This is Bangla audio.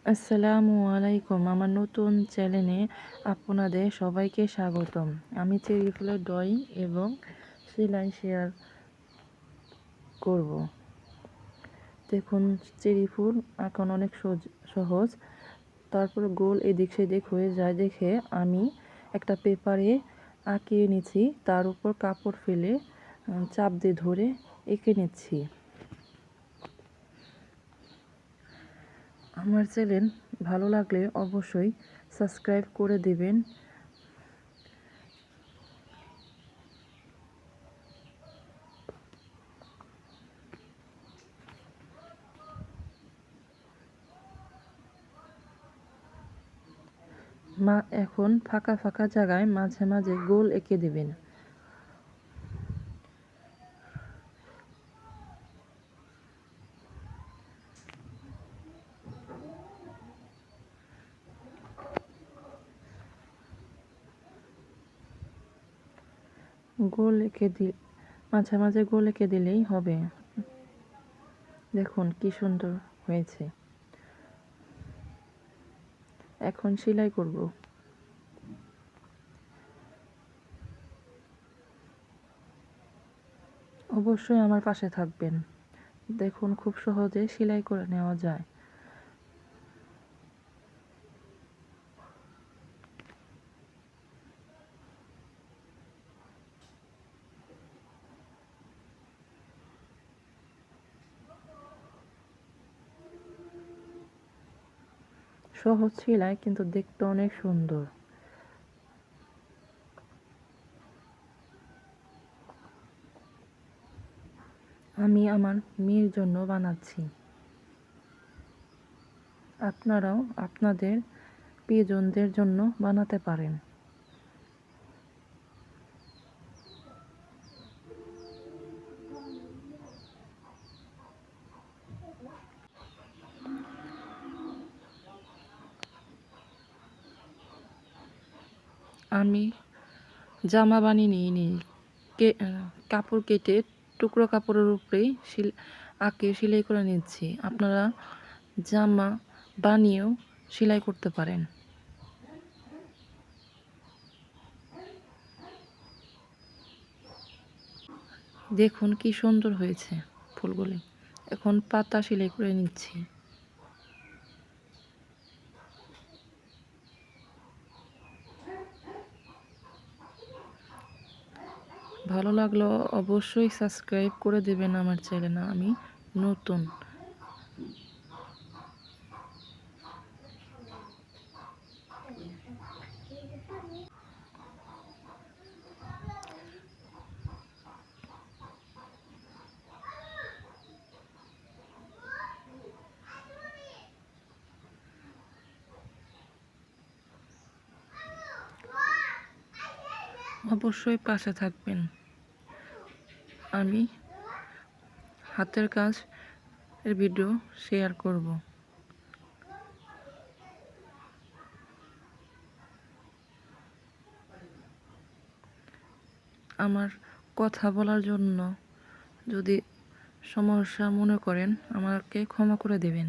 আসসালামু আলাইকুম। আমার নতুন চ্যানেলে আপনাদের সবাইকে স্বাগতম। আমি চেরি ফুলের ড্রয়িং এবং সেলাই শেয়ার করব। দেখুন, চেরি ফুল এখন অনেক সহজ। তারপর গোল এদিক সেদিক হয়ে যায় দেখে আমি একটা পেপারে আঁকিয়ে নিচ্ছি, তার উপর কাপড় ফেলে চাপ দিয়ে ধরে এঁকে নিচ্ছি। আমার চ্যানেল ভালো লাগলে অবশ্যই সাবস্ক্রাইব করে দেবেন। এখন ফাঁকা ফাঁকা জায়গায় মাঝে মাঝে গোল এঁকে দেবেন। মাঝে মাঝে গোল এঁকে দিলেই হবে। দেখুন কি সুন্দর হয়েছে। এখন সেলাই করব। অবশ্যই আমার পাশে থাকবেন। দেখুন খুব সহজে সেলাই করে নেওয়া যায়। সহজ সেলাই কিন্তু দেখতে অনেক সুন্দর। আমি আমার মেয়ের জন্য বানাচ্ছি। আপনারাও আপনাদের প্রিয়জনদের জন্য বানাতে পারেন। আমি জামা বানিয়ে নিইনি, কাপড় কেটে টুকরো কাপড়ের উপরেই আঁকে সেলাই করে নিচ্ছি। আপনারা জামা বানিয়েও সেলাই করতে পারেন। দেখুন কি সুন্দর হয়েছে ফুলগুলি। এখন পাতা সেলাই করে নিচ্ছি। ভালো লাগলো অবশ্যই সাবস্ক্রাইব করে দেবেন আমার চ্যানেল। আমি নতুন। অবশ্যই পাশে থাকবেন। আমি হাতের কাজ এর ভিডিও শেয়ার করব। আমার কথা বলার জন্য যদি সমস্যা মনে করেন আমাকে ক্ষমা করে দেবেন।